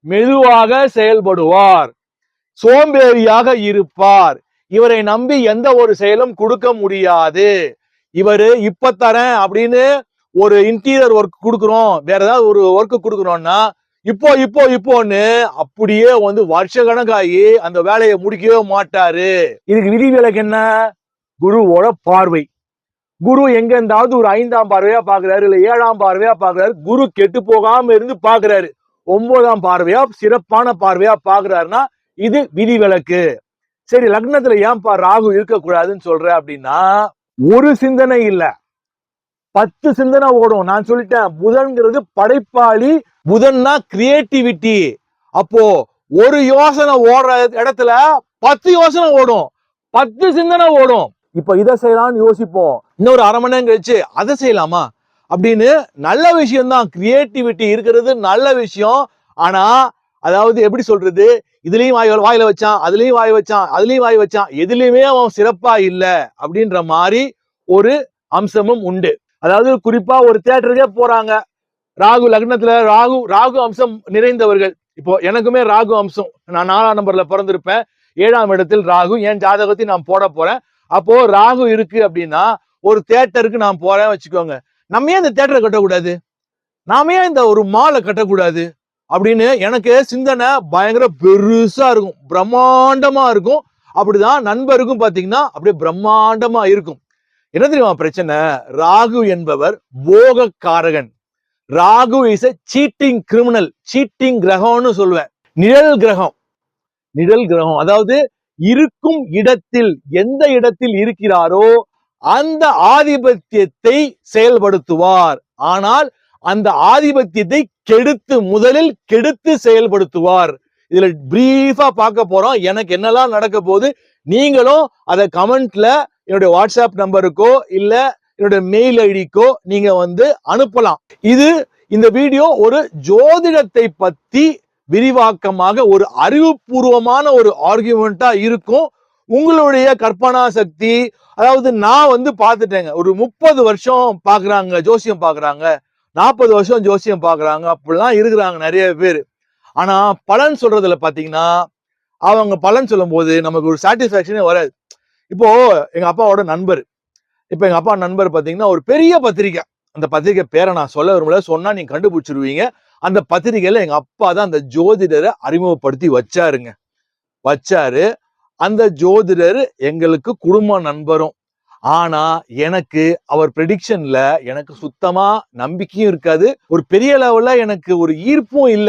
மெதுவாக செயல்படுவார், சோம்பேறியாக இருப்பார், இவரை நம்பி எந்த ஒரு செயலும் கொடுக்க முடியாது. இவரு இப்ப தரேன் அப்படின்னு ஒரு இன்டீரியர் ஒர்க் கொடுக்குறோம், வேற ஏதாவது ஒரு ஒர்க் கொடுக்குறோம்னா இப்போ இப்போ இப்போன்னு அப்படியே வந்து வருஷ கணக்காகி அந்த வேலையை முடிக்கவே மாட்டாரு. இதுக்கு விதிவிலக்கு என்ன? குருவோட பார்வை. குரு எங்க இருந்தாவது ஒரு 5ஆம் பார்வையா பாக்குறாரு, இல்ல 7ஆம் பார்வையா பாக்குறாரு. குரு கெட்டு போகாம இருந்து பாக்குறாரு. 9ஆம் பார்வையா சிறப்பான பார்வையா பாக்குறாருன்னா இது விதிவிலக்கு. சரி, லக்னத்துல ஏன்பா ராகு இருக்கக்கூடாதுன்னு சொல்ற அப்படின்னா, ஒரு சிந்தனை இல்ல 10 சிந்தனை ஓடும். நான் சொல்லிட்டேன், புதன்கிறது படைப்பாளி, புதன்னா கிரியேட்டிவிட்டி. அப்போ ஒரு யோசனை ஓடுற இடத்துல 10 யோசனை ஓடும், 10 சிந்தனை ஓடும். இப்ப இதை செய்யலாம்னு யோசிப்போம், இன்னொரு அரை மணி நேரம் கழிச்சு அதை செய்யலாமா அப்படின்னு. நல்ல விஷயம் தான், கிரியேட்டிவிட்டி இருக்கிறது நல்ல விஷயம். ஆனா அதாவது எப்படி சொல்றது, இதுலயும் வாயில வச்சான், அதுலயும் வாய் வச்சான், அதுலயும் வாய் வச்சான், எதுலயுமே அவன் சிறப்பா இல்ல அப்படின்ற மாதிரி ஒரு அம்சமும் உண்டு. அதாவது குறிப்பா ஒரு தியேட்டருக்கே போறாங்க, ராகு லக்னத்துல ராகு அம்சம் நிறைந்தவர்கள். இப்போ எனக்குமே ராகு அம்சம், நான் 4ஆம் நம்பர்ல பிறந்திருப்பேன், 7ஆம் இடத்தில் ராகு, என் ஜாதகத்தை நான் போட போறேன். அப்போ ராகு இருக்கு அப்படின்னா ஒரு தியேட்டருக்கு நான் போறேன் வச்சுக்கோங்க, நம்ம ஏன் இந்த தியேட்டரை கட்டக்கூடாது, நாம ஏன் இந்த ஒரு மாலை கட்டக்கூடாது அப்படின்னு எனக்கு சிந்தனை பயங்கர பெருசா இருக்கும், பிரம்மாண்டமா இருக்கும். அப்படிதான் நண்பருக்கும் பாத்தீங்கன்னா அப்படியே பிரம்மாண்டமா இருக்கும். என்ன தெரியுமா பிரச்சனை? ராகு என்பவர் போகக்காரகன். Rahu is a cheating criminal, cheating கிரகம்னு சொல்லுவேன். நிழல் கிரகம் அதாவது இருக்கும் இடத்தில், எந்த இடத்தில் இருக்கிறாரோ அந்த ஆதிபத்தியத்தை செயல்படுத்துவார். ஆனால் அந்த ஆதிபத்தியத்தை முதலில் கெடுத்து செயல்படுத்துவார். இதுல பிரீஃபா பார்க்க போறோம். எனக்கு என்னெல்லாம் நடக்க போகுது, நீங்களும் அதை கமெண்ட்ல என்னுடைய வாட்ஸ்அப் நம்பருக்கோ இல்ல என்னுடைய மெயில் ஐடிக்கோ நீங்க வந்து அனுப்பலாம். இந்த வீடியோ ஒரு ஜோதிடத்தை பத்தி விரிவாக்கமாக ஒரு அறிவுபூர்வமான ஒரு ஆர்கியூமெண்டா இருக்கும். உங்களுடைய கற்பனா சக்தி, அதாவது நான் வந்து பார்த்துட்டேங்க, ஒரு 30 வருஷம் பாக்குறாங்க ஜோசியம், பாக்குறாங்க 40 வருஷம் ஜோசியம் பாக்குறாங்க, அப்படிலாம் இருக்கிறாங்க நிறைய பேர். ஆனா பலன் சொல்றதுல பாத்தீங்கன்னா, அவங்க பலன் சொல்லும் போது நமக்கு ஒரு சாட்டிஸ்பாக்சனே வராது. இப்போ எங்க அப்பாவோட நண்பர், இப்ப எங்க அப்பா நண்பர் பாத்தீங்கன்னா ஒரு பெரிய பத்திரிக்கை, அந்த பத்திரிக்கை பேரை நான் சொல்ல விரும்பல, சொன்னா நீங்க கண்டுபிடிச்சிருவீங்க. அந்த பத்திரிகையில எங்க அப்பா தான் அந்த ஜோதிடரை அறிமுகப்படுத்தி வச்சாரு. அந்த ஜோதிடர் எங்களுக்கு குடும்ப நண்பரும். ஆனா எனக்கு அவர் ப்ரெடிக்ஷன்ல எனக்கு சுத்தமா நம்பிக்கையும் இருக்காது, ஒரு பெரிய லெவல்ல எனக்கு ஒரு ஈர்ப்பும் இல்லை.